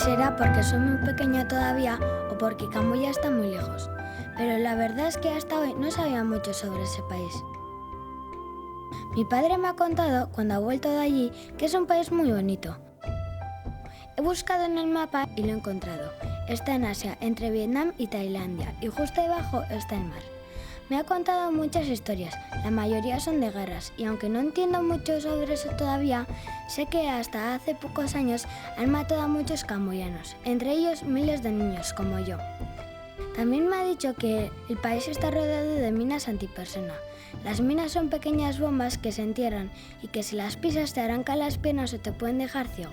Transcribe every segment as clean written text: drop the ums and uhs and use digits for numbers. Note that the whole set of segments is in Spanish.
será porque soy muy pequeña todavía o porque Camboya está muy lejos. Pero la verdad es que hasta hoy no sabía mucho sobre ese país. Mi padre me ha contado, cuando ha vuelto de allí, que es un país muy bonito. He buscado en el mapa y lo he encontrado. Está en Asia, entre Vietnam y Tailandia, y justo debajo está el mar. Me ha contado muchas historias, la mayoría son de guerras, y aunque no entiendo mucho sobre eso todavía, sé que hasta hace pocos años han matado a muchos camboyanos, entre ellos miles de niños como yo. También me ha dicho que el país está rodeado de minas antipersona. Las minas son pequeñas bombas que se entierran y que si las pisas te arrancan las piernas o te pueden dejar ciego.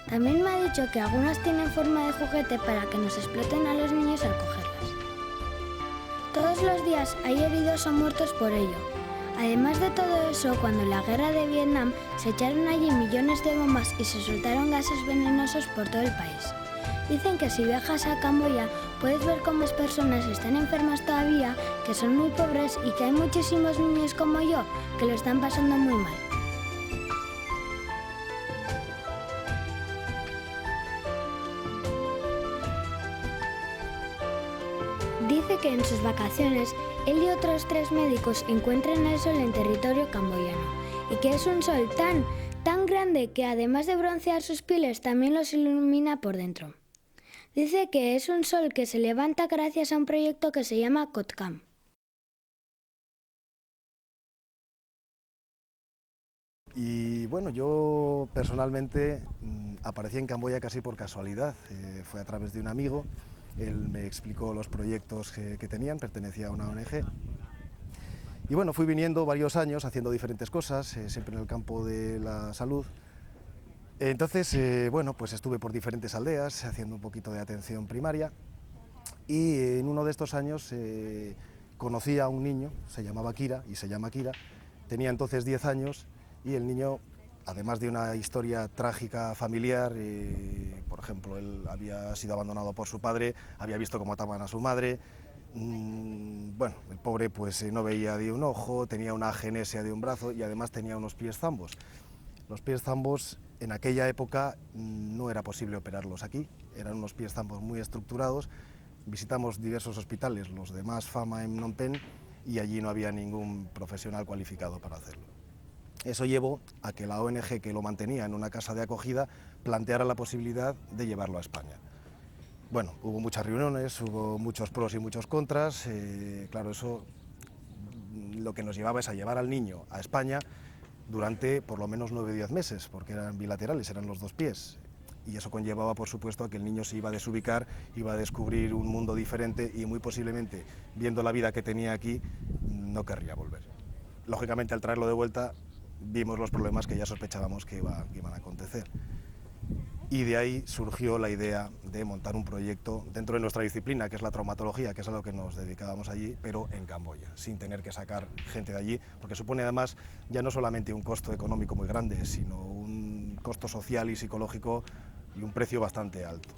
También me ha dicho que algunas tienen forma de juguete para que nos exploten a los niños al cogerlas. Todos los días hay heridos o muertos por ello. Además de todo eso, cuando en la guerra de Vietnam se echaron allí millones de bombas y se soltaron gases venenosos por todo el país. Dicen que si viajas a Camboya puedes ver cómo las personas están enfermas todavía, que son muy pobres y que hay muchísimos niños como yo que lo están pasando muy mal. Dice que en sus vacaciones él y otros 3 médicos encuentran el sol en territorio camboyano y que es un sol tan grande que además de broncear sus pieles también los ilumina por dentro. Dice que es un sol que se levanta gracias a un proyecto que se llama Kotkam. Y bueno, yo personalmente aparecí en Camboya casi por casualidad. Fue a través de un amigo. Él me explicó los proyectos que tenían, pertenecía a una ONG. Y bueno, fui viniendo varios años haciendo diferentes cosas, siempre en el campo de la salud. Entonces, bueno, pues estuve por diferentes aldeas haciendo un poquito de atención primaria. Y en uno de estos años conocí a un niño, se llamaba Kira y se llama Kira. Tenía entonces 10 años y el niño, además de una historia trágica familiar, por ejemplo, él había sido abandonado por su padre, había visto cómo mataban a su madre. Bueno, el pobre pues no veía de un ojo, tenía una agenesia de un brazo y además tenía unos pies zambos. Los pies zambos en aquella época no era posible operarlos aquí, eran unos pies zambos muy estructurados. Visitamos diversos hospitales, los de más fama en Phnom Penh, y allí no había ningún profesional cualificado para hacerlo. Eso llevó a que la ONG que lo mantenía en una casa de acogida planteara la posibilidad de llevarlo a España. Bueno, hubo muchas reuniones, hubo muchos pros y muchos contras. Claro, eso lo que nos llevaba es a llevar al niño a España durante por lo menos 9 o 10 meses, porque eran bilaterales, eran los dos pies. Y eso conllevaba, por supuesto, a que el niño se iba a desubicar, iba a descubrir un mundo diferente y muy posiblemente, viendo la vida que tenía aquí, no querría volver. Lógicamente, al traerlo de vuelta, vimos los problemas que ya sospechábamos que iban a acontecer. Y de ahí surgió la idea de montar un proyecto dentro de nuestra disciplina, que es la traumatología, que es a lo que nos dedicábamos allí, pero en Camboya, sin tener que sacar gente de allí, porque supone además ya no solamente un costo económico muy grande, sino un costo social y psicológico y un precio bastante alto.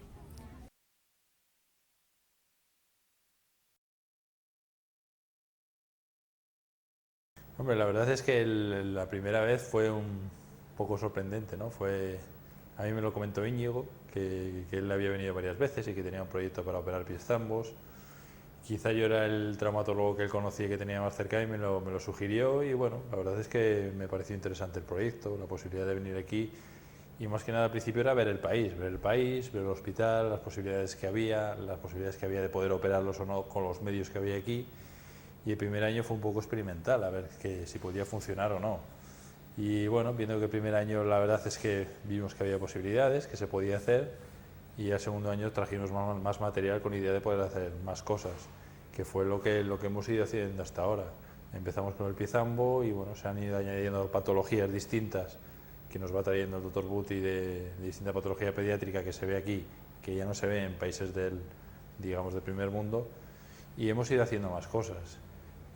Hombre, la verdad es que la primera vez fue un poco sorprendente, ¿no? A mí me lo comentó Íñigo, que él había venido varias veces y que tenía un proyecto para operar pies zambos. Quizá yo era el traumatólogo que él conocía y que tenía más cerca y me lo sugirió y bueno, la verdad es que me pareció interesante el proyecto, la posibilidad de venir aquí y más que nada al principio era ver el país, ver el hospital, las posibilidades que había de poder operarlos o no con los medios que había aquí. Y el primer año fue un poco experimental, a ver si podía funcionar o no. Y bueno, viendo que el primer año la verdad es que vimos que había posibilidades, que se podía hacer, y al segundo año trajimos más material con idea de poder hacer más cosas, que fue lo que hemos ido haciendo hasta ahora. Empezamos con el pie zambo y bueno, se han ido añadiendo patologías distintas que nos va trayendo el doctor Buti de distinta patología pediátrica que se ve aquí, que ya no se ve en países digamos, del primer mundo, y hemos ido haciendo más cosas.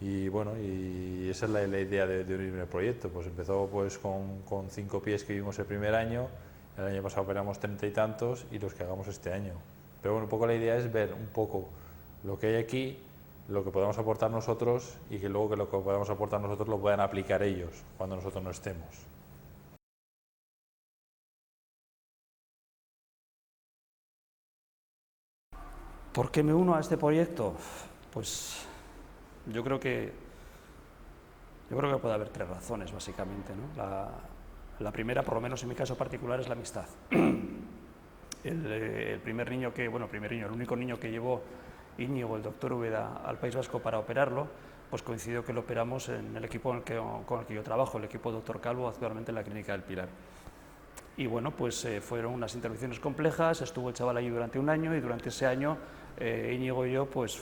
Y bueno, y esa es la idea de unirme al proyecto. Pues empezó pues con 5 pies que vimos el primer año, el año pasado operamos 30 y tantos y los que hagamos este año. Pero bueno, un poco la idea es ver un poco lo que hay aquí, lo que podamos aportar nosotros y que luego que lo que podamos aportar nosotros lo puedan aplicar ellos cuando nosotros no estemos. ¿Por qué me uno a este proyecto? Pues yo creo que puede haber 3 razones, básicamente, ¿no? La primera, por lo menos en mi caso particular, es la amistad. El único niño que llevó Íñigo, el doctor Úbeda, al País Vasco para operarlo, pues coincidió que lo operamos en el equipo con el que yo trabajo, el equipo Dr. Calvo, actualmente en la Clínica del Pilar. Y bueno, pues fueron unas intervenciones complejas, estuvo el chaval allí durante un año, y durante ese año Íñigo y yo pues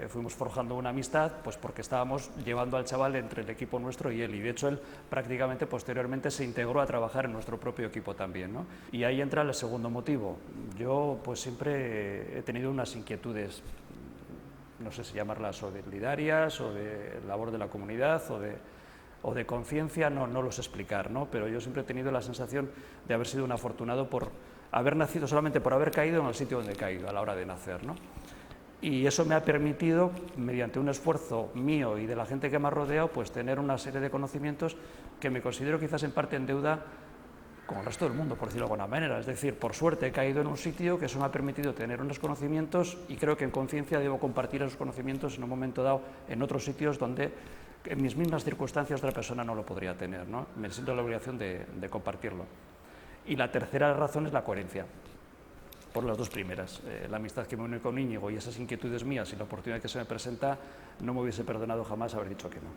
fuimos forjando una amistad, pues porque estábamos llevando al chaval entre el equipo nuestro y él, y de hecho él prácticamente posteriormente se integró a trabajar en nuestro propio equipo también, ¿no? Y ahí entra el segundo motivo. Yo pues siempre he tenido unas inquietudes, no sé si llamarlas solidarias o de labor de la comunidad o de conciencia, no lo sé explicar, ¿no? Pero yo siempre he tenido la sensación de haber sido un afortunado por haber nacido, solamente por haber caído en el sitio donde he caído a la hora de nacer, ¿no? Y eso me ha permitido, mediante un esfuerzo mío y de la gente que me ha rodeado, pues tener una serie de conocimientos que me considero quizás en parte en deuda con el resto del mundo, por decirlo de alguna manera. Es decir, por suerte he caído en un sitio que eso me ha permitido tener unos conocimientos, y creo que en conciencia debo compartir esos conocimientos en un momento dado en otros sitios donde en mis mismas circunstancias otra persona no lo podría tener, ¿no? Me siento la obligación de compartirlo. Y la tercera razón es la coherencia, por las 2 primeras. La amistad que me une con Íñigo y esas inquietudes mías y la oportunidad que se me presenta, no me hubiese perdonado jamás haber dicho que no.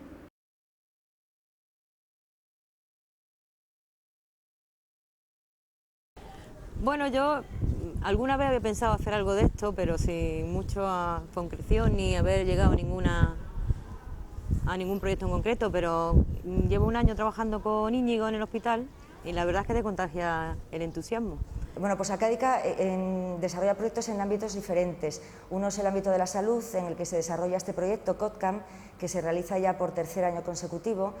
Bueno, yo alguna vez había pensado hacer algo de esto, pero sin mucha concreción ni haber llegado a ningún proyecto en concreto, pero llevo un año trabajando con Íñigo en el hospital y la verdad es que te contagia el entusiasmo. Bueno, pues Acádica desarrolla proyectos en ámbitos diferentes. Uno es el ámbito de la salud, en el que se desarrolla este proyecto CODCAM, que se realiza ya por 3er año consecutivo,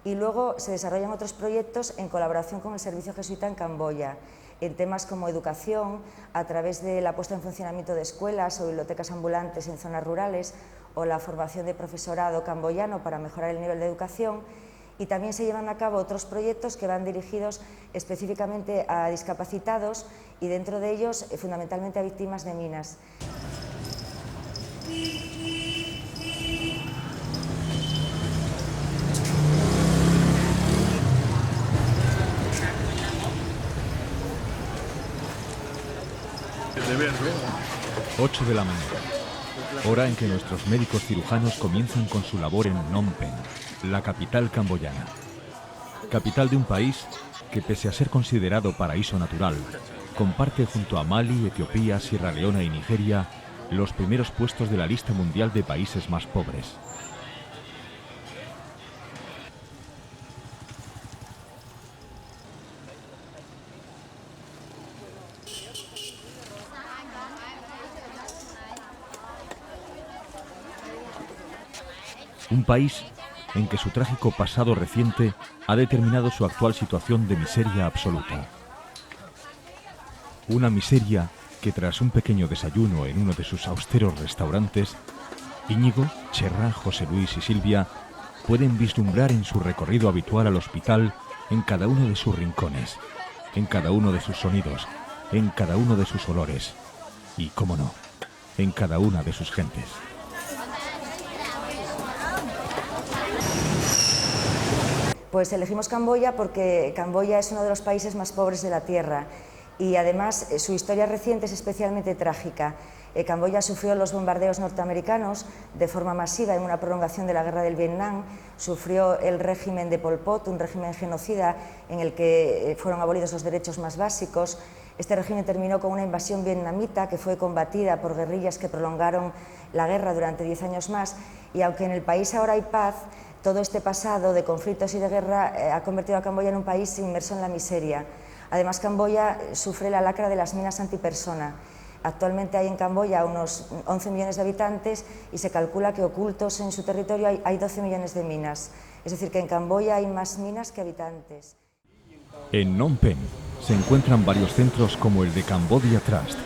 y luego se desarrollan otros proyectos en colaboración con el Servicio Jesuita en Camboya, en temas como educación, a través de la puesta en funcionamiento de escuelas o bibliotecas ambulantes en zonas rurales, o la formación de profesorado camboyano para mejorar el nivel de educación. Y también se llevan a cabo otros proyectos que van dirigidos específicamente a discapacitados, y dentro de ellos fundamentalmente a víctimas de minas. ¿no? 8 de la mañana, hora en que nuestros médicos cirujanos comienzan con su labor en Phnom Penh, la capital camboyana. Capital de un país que, pese a ser considerado paraíso natural, comparte junto a Mali, Etiopía, Sierra Leona y Nigeria los primeros puestos de la lista mundial de países más pobres. Un país en que su trágico pasado reciente ha determinado su actual situación de miseria absoluta. Una miseria que, tras un pequeño desayuno en uno de sus austeros restaurantes, Íñigo, Cherra, José Luis y Silvia pueden vislumbrar en su recorrido habitual al hospital, en cada uno de sus rincones, en cada uno de sus sonidos, en cada uno de sus olores y, cómo no, en cada una de sus gentes. Pues elegimos Camboya porque Camboya es uno de los países más pobres de la Tierra y además su historia reciente es especialmente trágica. Camboya sufrió los bombardeos norteamericanos de forma masiva en una prolongación de la guerra del Vietnam, sufrió el régimen de Pol Pot, un régimen genocida en el que fueron abolidos los derechos más básicos. Este régimen terminó con una invasión vietnamita que fue combatida por guerrillas que prolongaron la guerra durante 10 años más, y aunque en el país ahora hay paz, todo este pasado de conflictos y de guerra ha convertido a Camboya en un país inmerso en la miseria. Además, Camboya sufre la lacra de las minas antipersona. Actualmente hay en Camboya unos 11 millones de habitantes y se calcula que ocultos en su territorio hay 12 millones de minas. Es decir, que en Camboya hay más minas que habitantes. En Phnom Penh se encuentran varios centros como el de Cambodia Trust,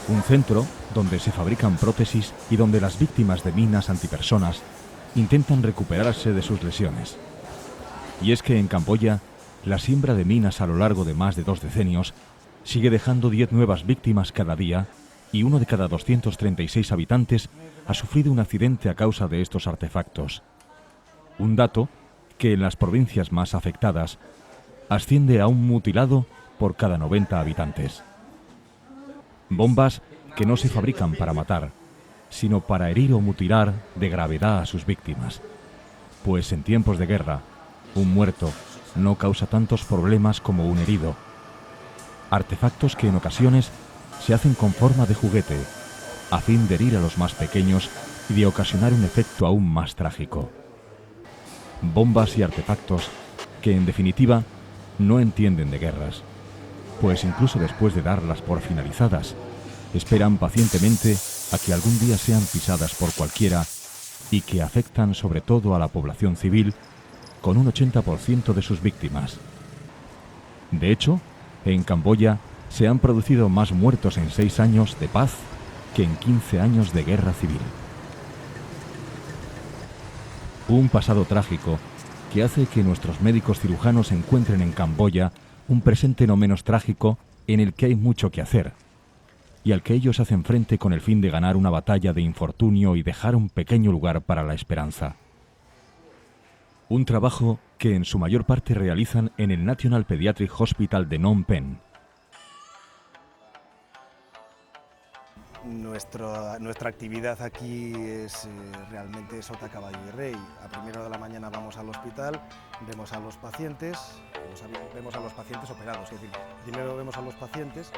un centro donde se fabrican prótesis y donde las víctimas de minas antipersonas intentan recuperarse de sus lesiones. Y es que en Camboya, la siembra de minas a lo largo de más de 2 decenios sigue dejando 10 nuevas víctimas cada día y 1 de cada 236 habitantes ha sufrido un accidente a causa de estos artefactos. Un dato que en las provincias más afectadas asciende a un mutilado por cada 90 habitantes. Bombas que no se fabrican para matar, sino para herir o mutilar de gravedad a sus víctimas. Pues en tiempos de guerra, un muerto no causa tantos problemas como un herido. Artefactos que en ocasiones se hacen con forma de juguete, a fin de herir a los más pequeños y de ocasionar un efecto aún más trágico. Bombas y artefactos que, en definitiva, no entienden de guerras, pues incluso después de darlas por finalizadas, esperan pacientemente a que algún día sean pisadas por cualquiera y que afectan sobre todo a la población civil, con un 80% de sus víctimas. De hecho, en Camboya se han producido más muertos en 6 años de paz que en 15 años de guerra civil. Un pasado trágico que hace que nuestros médicos cirujanos encuentren en Camboya un presente no menos trágico en el que hay mucho que hacer y al que ellos hacen frente con el fin de ganar una batalla de infortunio y dejar un pequeño lugar para la esperanza. Un trabajo que en su mayor parte realizan en el National Pediatric Hospital de Phnom Penh. Nuestra actividad aquí es realmente sota, caballo y rey. A primera hora de la mañana vamos al hospital, vemos a los pacientes operados, es decir, primero vemos a los pacientes,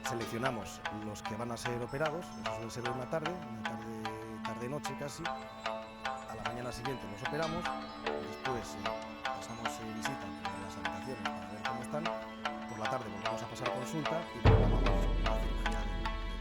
seleccionamos los que van a ser operados, eso suele ser una tarde-noche casi, a la mañana siguiente los operamos, después pasamos visita a las habitaciones para ver cómo están, por la tarde volvemos a pasar consulta y programamos la cirugía del siguiente día.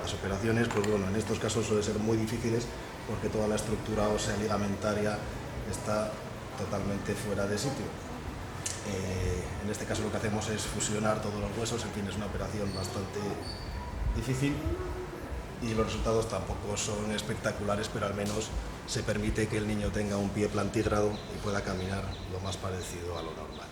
Las operaciones, pues bueno, en estos casos suelen ser muy difíciles porque toda la estructura ósea ligamentaria está totalmente fuera de sitio. En este caso lo que hacemos es fusionar todos los huesos, en fin, es una operación bastante difícil y los resultados tampoco son espectaculares, pero al menos se permite que el niño tenga un pie plantígrado y pueda caminar lo más parecido a lo normal.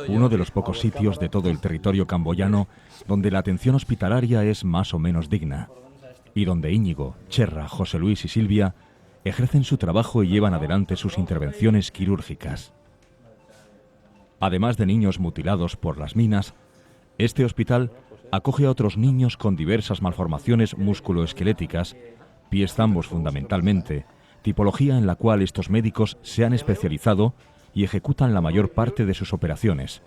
Uno de los pocos sitios de todo el territorio camboyano donde la atención hospitalaria es más o menos digna y donde Íñigo, Cherra, José Luis y Silvia ejercen su trabajo y llevan adelante sus intervenciones quirúrgicas. Además de niños mutilados por las minas, este hospital acoge a otros niños con diversas malformaciones musculoesqueléticas, pies zambos fundamentalmente, tipología en la cual estos médicos se han especializado y ejecutan la mayor parte de sus operaciones,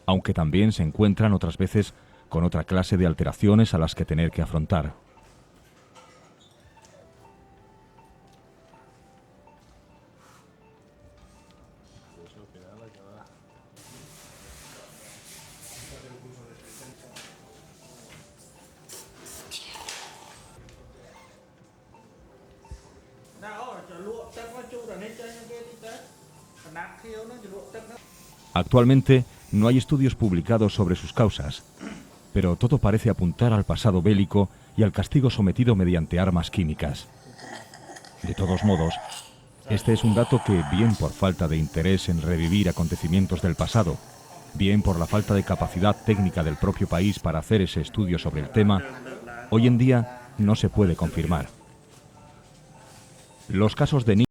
aunque también se encuentran otras veces con otra clase de alteraciones a las que tener que afrontar. Actualmente no hay estudios publicados sobre sus causas, pero todo parece apuntar al pasado bélico y al castigo sometido mediante armas químicas. De todos modos, este es un dato que, bien por falta de interés en revivir acontecimientos del pasado, bien por la falta de capacidad técnica del propio país para hacer ese estudio sobre el tema, hoy en día no se puede confirmar. Los casos de